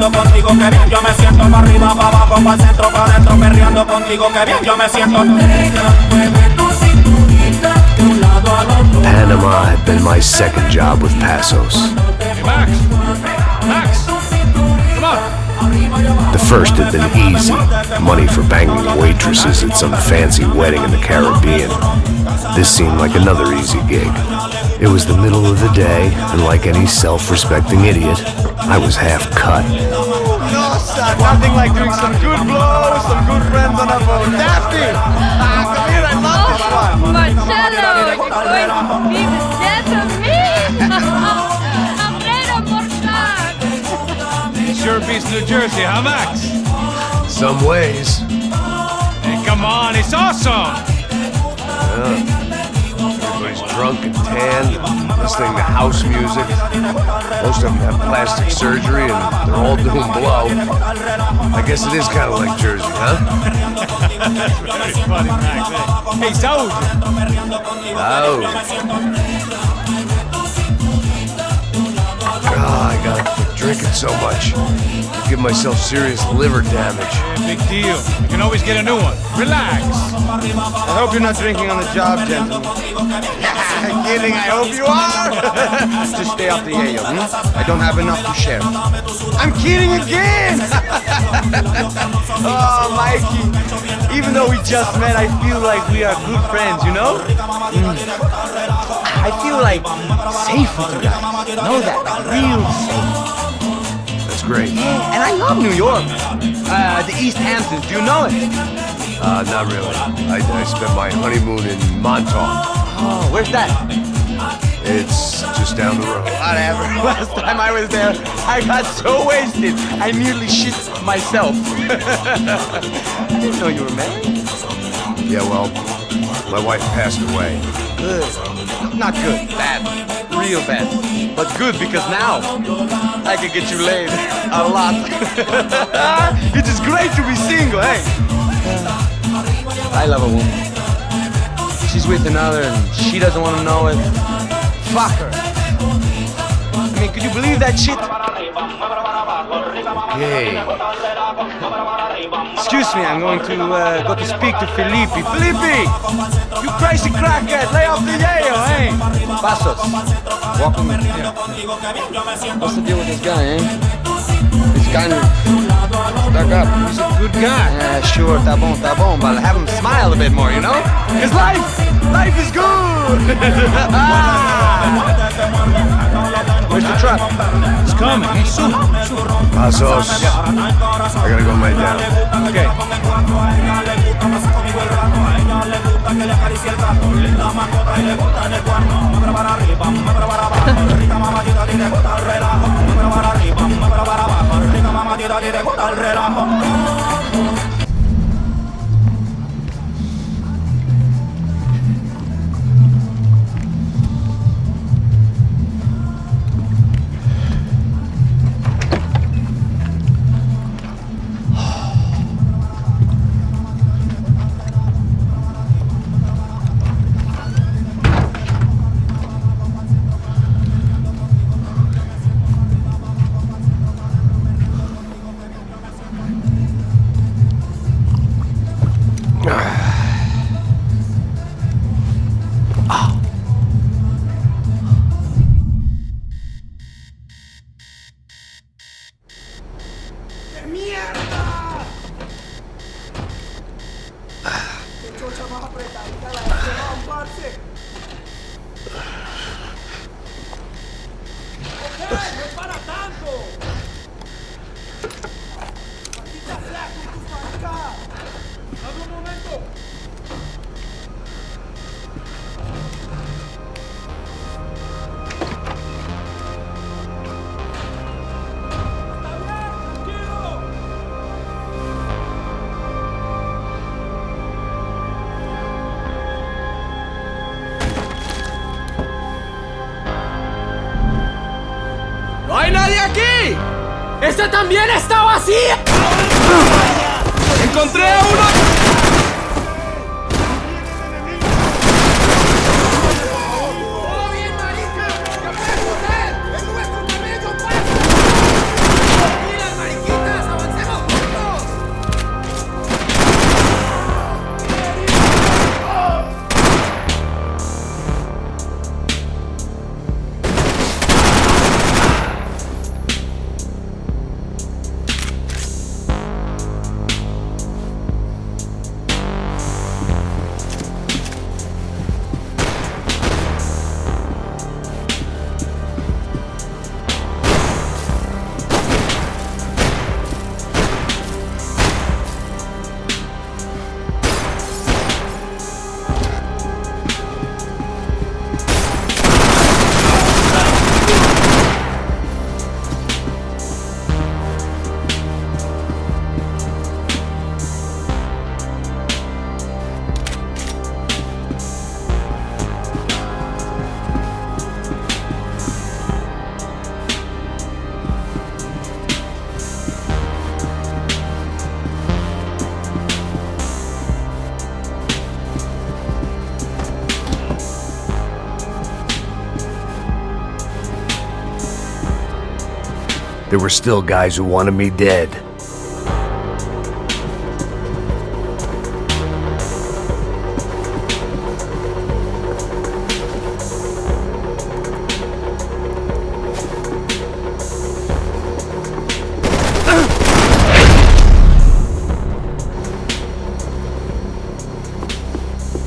perreando contigo, que bien yo me siento. Pa' arriba, pa' abajo, pa' centro, pa' adentro, perreando contigo, que bien yo me siento. Panama had been my second job with Passos. Hey, Max! Max! Come on! The first had been easy, money for banging waitresses at some fancy wedding in the Caribbean. This seemed like another easy gig. It was the middle of the day, and like any self-respecting idiot, I was half cut. No, son, nothing like doing some good blows, some good friends on a boat. Daphne! Come here, I love this one. Marcello, you're going to be the death of me! Alfredo Mortar! Sure beats New Jersey, huh, Max? Some ways. Hey, come on, it's awesome! Everybody's drunk and tanned, listening to house music. Most of them have plastic surgery and they're all doing blow. I guess it is kind of like Jersey, huh? Very funny, Max. Hey, Saud! God, I gotta quit drinking so much. I give myself serious liver damage. Big deal. You can always get a new one. Relax. I hope you're not drinking on the job, gentlemen. Kidding, I hope you are. Just stay off the ale, I don't have enough to share. I'm kidding again! Oh, Mikey. Even though we just met, I feel like we are good friends, you know? I feel like safe with you guys. Know that, like real safe. That's great. Yeah, and I love New York. The East Hamptons, do you know it? Not really. I spent my honeymoon in Montauk. Oh, where's that? It's just down the road. Whatever. Last time I was there, I got so wasted, I nearly shit myself. I didn't know you were married. Yeah, well, my wife passed away. Good. Not good. Bad. Real bad. But good because now I can get you laid a lot. It is great to be single, hey? I love a woman. She's with another and she doesn't want to know it. Fuck her. I mean, could you believe that shit? Hey. Excuse me, I'm going to go to speak to Felipe. Felipe! You crazy crackhead! Lay off the yayo, hey! Passos. Walk with me. Yeah. What's the deal with this guy, eh? He's kind of stuck up. He's a good guy. Yeah, sure, tá bom, but have him smile a bit more, you know? Cause life is good! Where's the truck? It's coming. Hey, soon. Passos. I gotta go lay down. Okay. ¡No hay nadie aquí! ¡Esta también está vacía! ¡Encontré a uno! There were still guys who wanted me dead.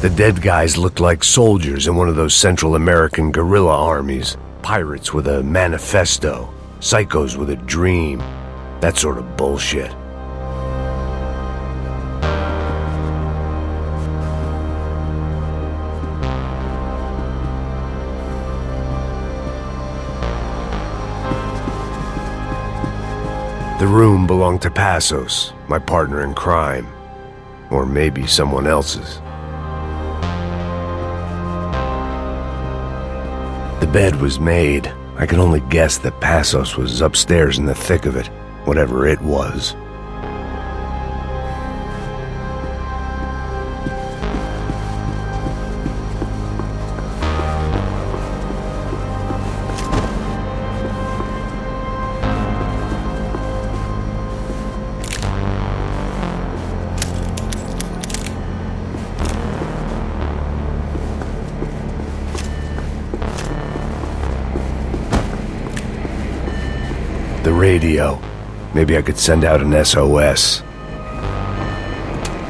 The dead guys looked like soldiers in one of those Central American guerrilla armies. Pirates with a manifesto, psychos with a dream, that sort of bullshit. The room belonged to Passos, my partner in crime. Or maybe someone else's. The bed was made. I could only guess that Passos was upstairs in the thick of it, whatever it was. The radio. Maybe I could send out an SOS.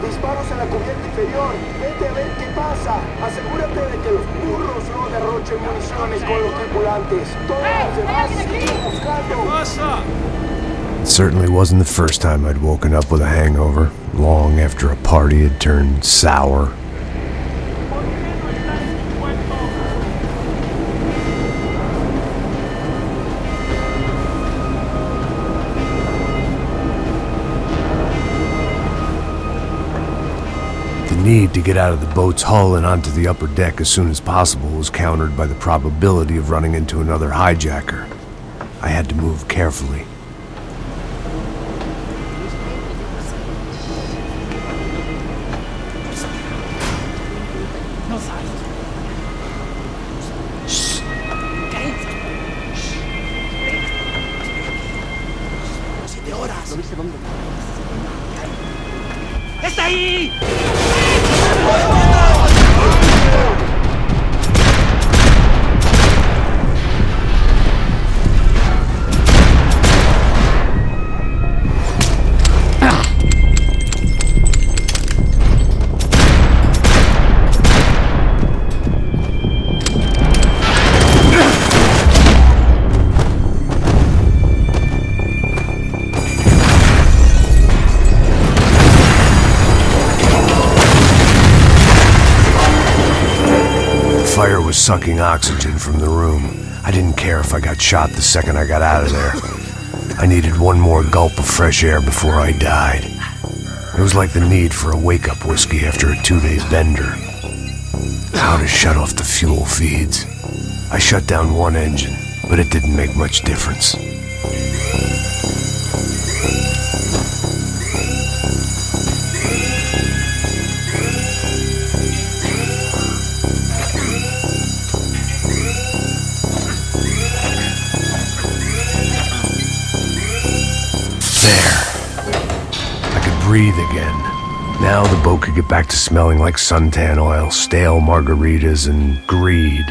Disparos en la cubierta inferior. Vete a ver qué pasa. Asegúrate de que los burros no derrochen municiones con los tripulantes. Todos los demás siguen buscando. It certainly wasn't the first time I'd woken up with a hangover, long after a party had turned sour. The need to get out of the boat's hull and onto the upper deck as soon as possible was countered by the probability of running into another hijacker. I had to move carefully. ¡Está ahí! The fire was sucking oxygen from the room. I didn't care if I got shot the second I got out of there. I needed one more gulp of fresh air before I died. It was like the need for a wake-up whiskey after a 2-day bender. How to shut off the fuel feeds. I shut down one engine, but it didn't make much difference. Breathe again. Now the boat could get back to smelling like suntan oil, stale margaritas, and greed.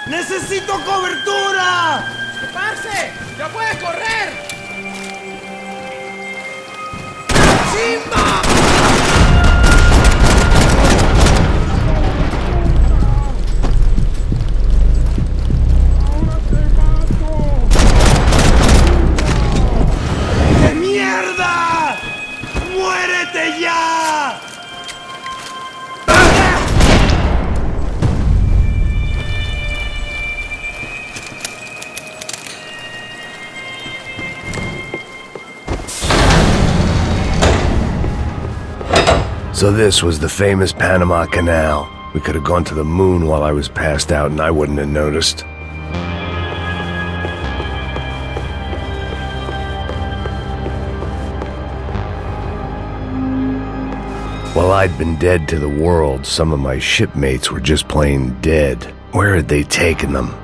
¡Necesito cobertura! ¡Parce! ¡Ya puede correr! ¡Simba! ¡Qué mierda! ¡Muérete ya! So this was the famous Panama Canal. We could have gone to the moon while I was passed out and I wouldn't have noticed. While I'd been dead to the world, some of my shipmates were just plain dead. Where had they taken them?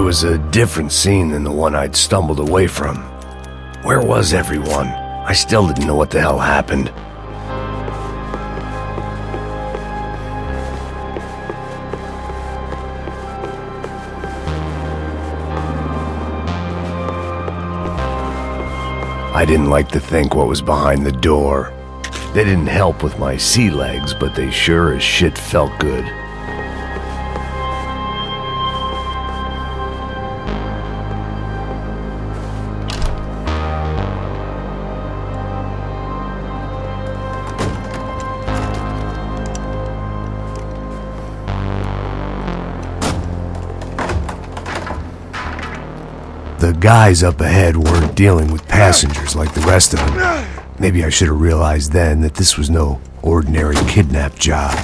was a different scene than the one I'd stumbled away from. Where was everyone? I still didn't know what the hell happened. I didn't like to think what was behind the door. They didn't help with my sea legs, but they sure as shit felt good. The guys up ahead weren't dealing with passengers like the rest of them. Maybe I should have realized then that this was no ordinary kidnap job.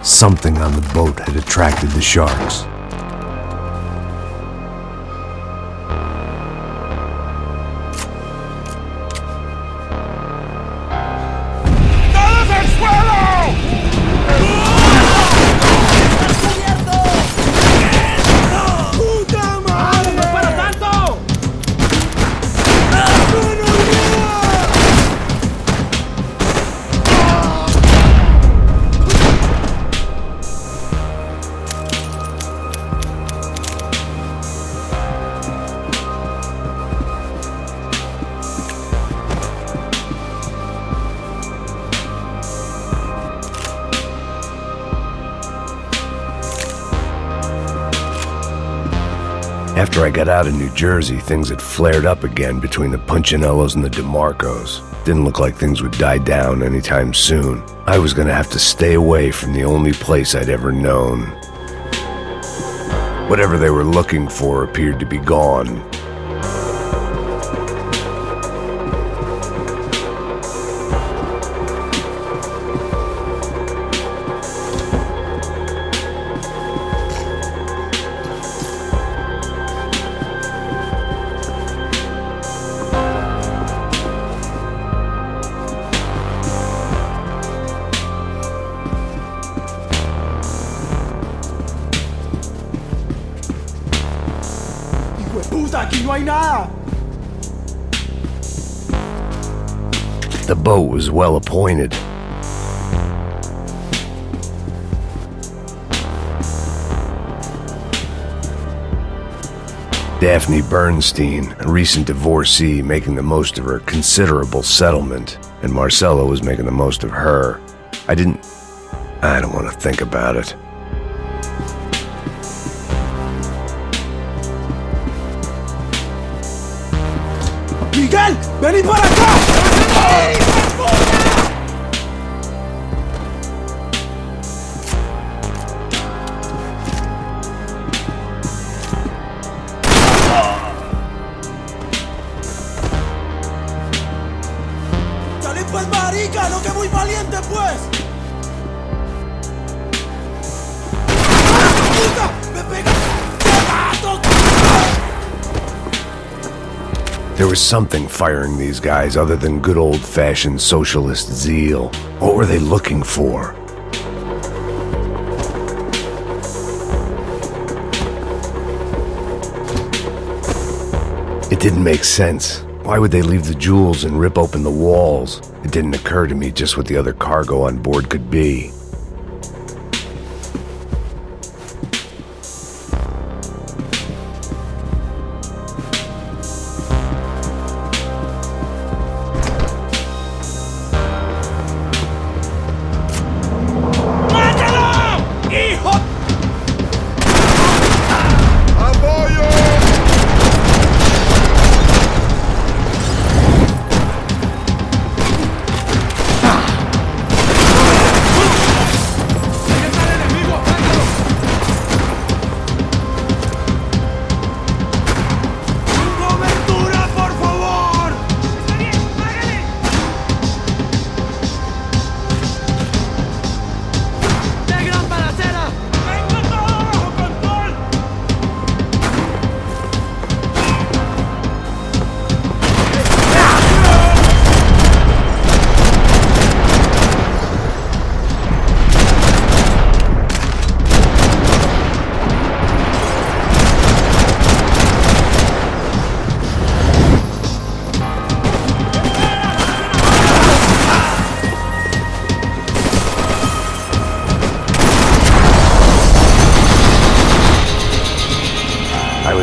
Something on the boat had attracted the sharks. After I got out of New Jersey, things had flared up again between the Punchinellos and the DeMarcos. Didn't look like things would die down anytime soon. I was gonna have to stay away from the only place I'd ever known. Whatever they were looking for appeared to be gone. Aquí no hay nada. The boat was well appointed. Daphne Bernstein, a recent divorcee, making the most of her considerable settlement, and Marcella was making the most of her. I don't want to think about it. Miguel, vení para acá. Dale pues, marica, no que muy valiente pues. ¡Puta! ¡Me pega! ¡Te mato! There was something firing these guys other than good old-fashioned socialist zeal. What were they looking for? It didn't make sense. Why would they leave the jewels and rip open the walls? It didn't occur to me just what the other cargo on board could be.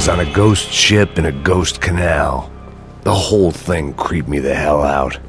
on a ghost ship in a ghost canal. The whole thing creeped me the hell out.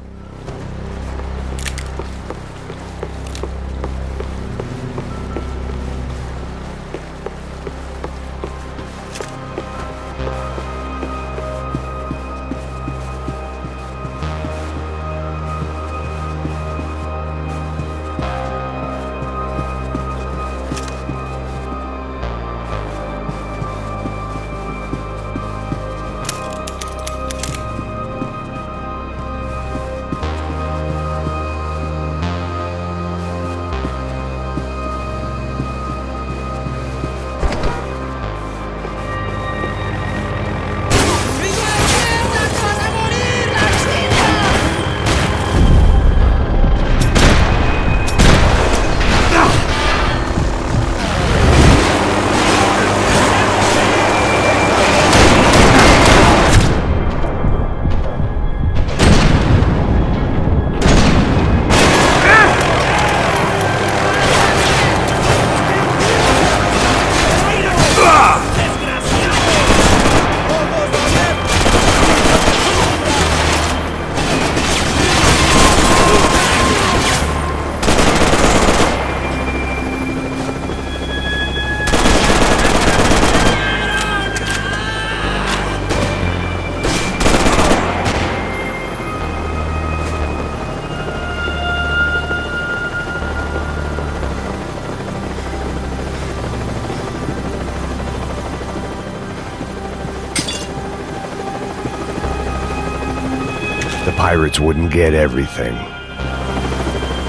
The pirates wouldn't get everything.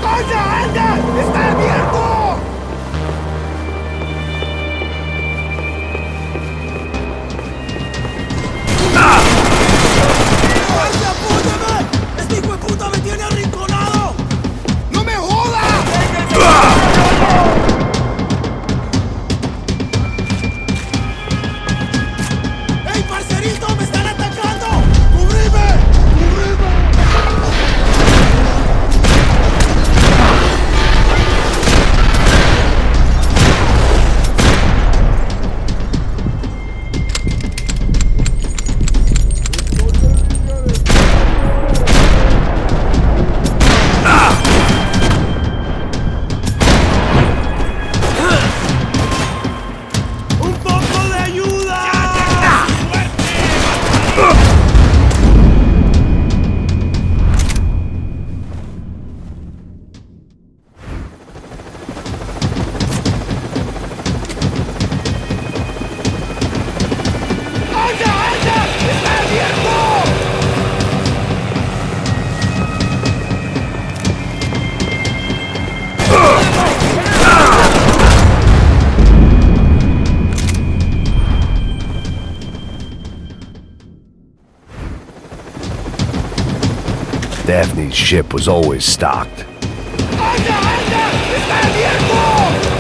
¡Anda, anda! ¡Está abierto! ¡Ay, apóyame! ¡Este hijo de puta me tiene arrinconado! ¡No me jodas! ¡Ey, parcerito! ¡Me están atacando! ¡Cubrime! Daphne's ship was always stocked. ¡Anda, anda! ¡Está abierto!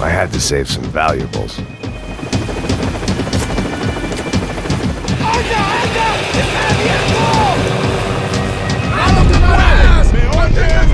I had to save some valuables. ¡Anda, anda! ¡Está abierto! ¡A lo que puedas! ¡Me oyes!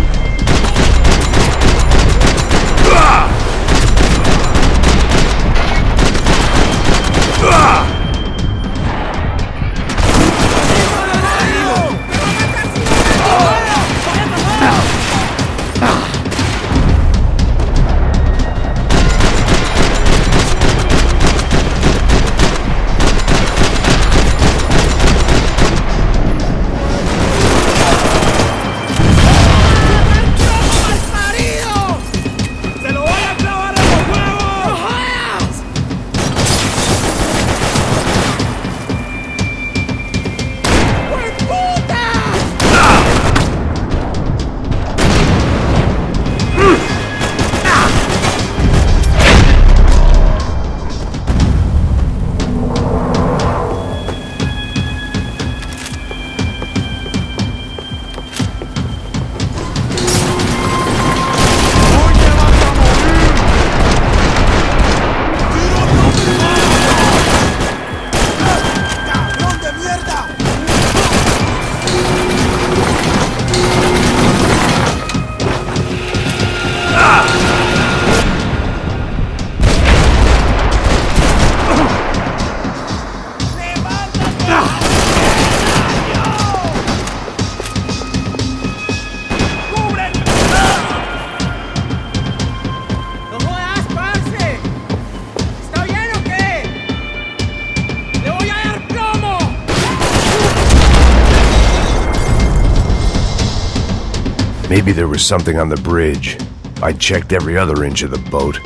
Maybe there was something on the bridge. I checked every other inch of the boat.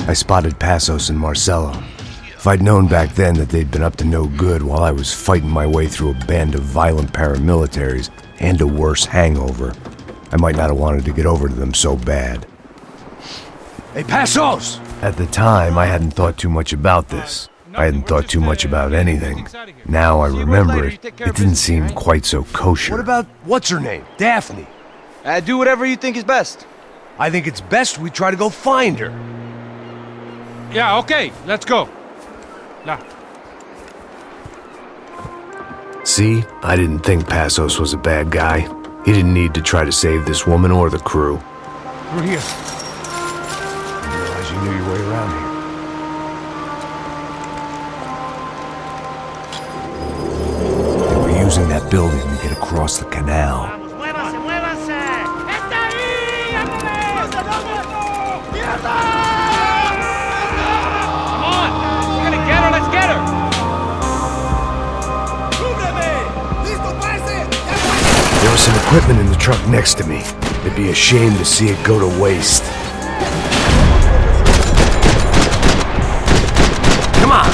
I spotted Passos and Marcelo. If I'd known back then that they'd been up to no good while I was fighting my way through a band of violent paramilitaries and a worse hangover, I might not have wanted to get over to them so bad. Hey, Passos! At the time, I hadn't thought too much about this. I hadn't thought too much about anything. Now I remember it, it didn't seem quite so kosher. What about, what's her name? Daphne. Do whatever you think is best. I think it's best we try to go find her. Yeah, okay, let's go. Nah. See, I didn't think Passos was a bad guy. He didn't need to try to save this woman or the crew. Through here. I didn't realize you knew your way around here. They were using that building to get across the canal. There was some equipment in the truck next to me. It'd be a shame to see it go to waste. Come on!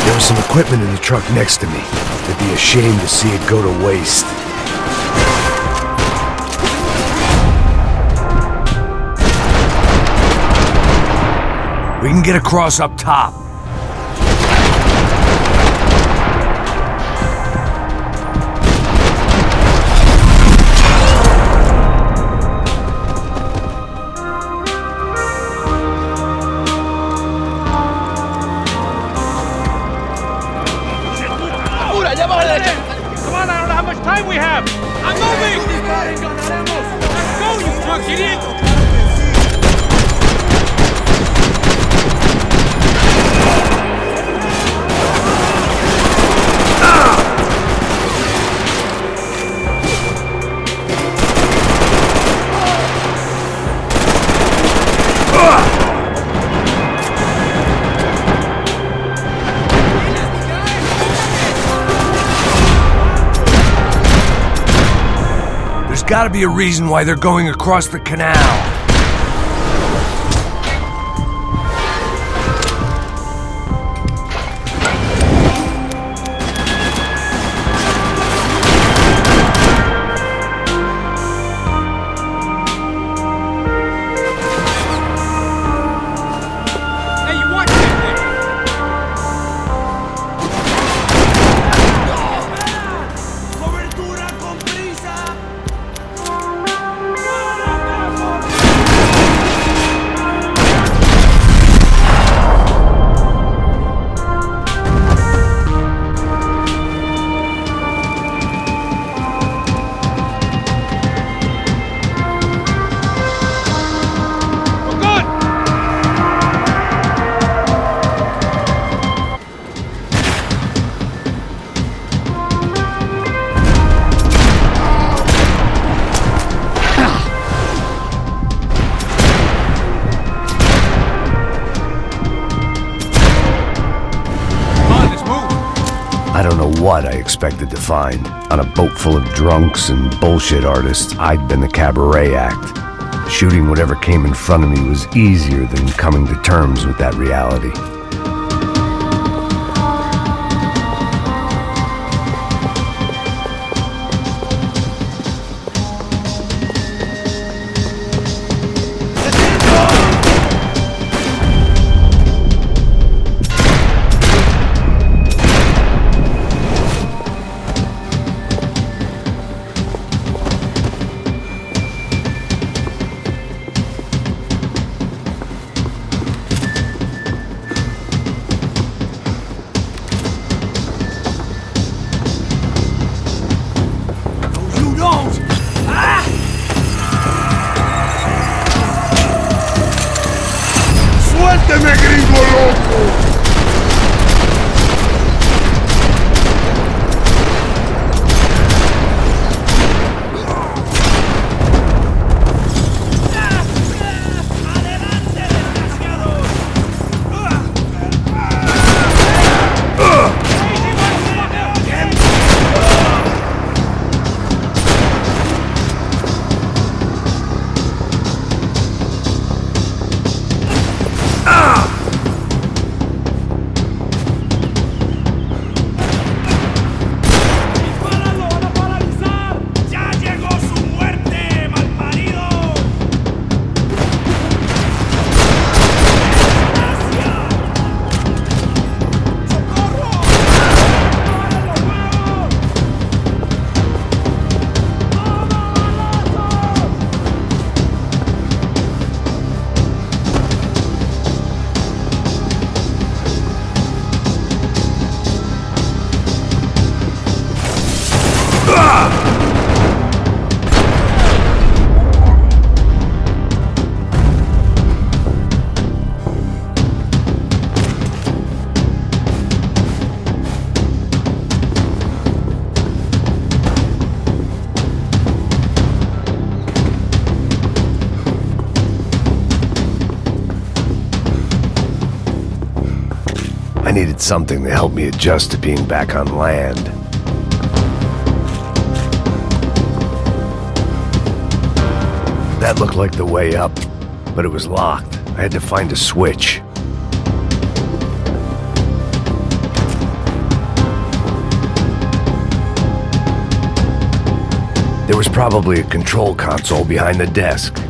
There was some equipment in the truck next to me. It'd be a shame to see it go to waste. We can get across up top. Come on, I don't know how much time we have. I'm moving. Let's go, you drunk idiot. There's gotta be a reason why they're going across the canal. what I expected to find. On a boat full of drunks and bullshit artists, I'd been the cabaret act. Shooting whatever came in front of me was easier than coming to terms with that reality. ¡Suélteme, gringo loco! I needed something to help me adjust to being back on land. That looked like the way up, but it was locked. I had to find a switch. There was probably a control console behind the desk.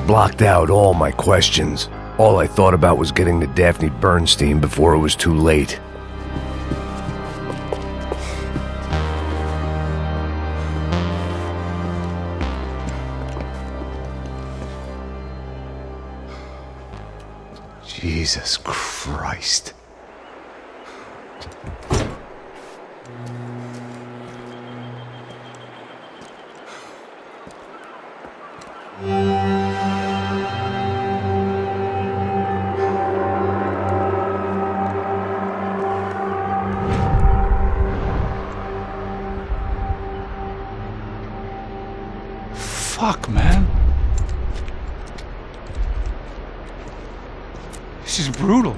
blocked out all my questions. All I thought about was getting to Daphne Bernstein before it was too late. Jesus Christ. Fuck, man. This is brutal.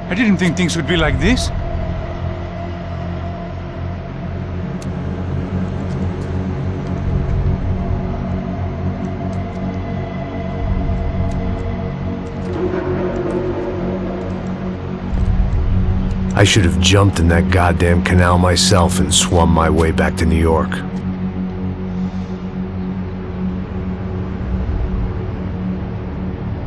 I didn't think things would be like this. I should have jumped in that goddamn canal myself and swum my way back to New York.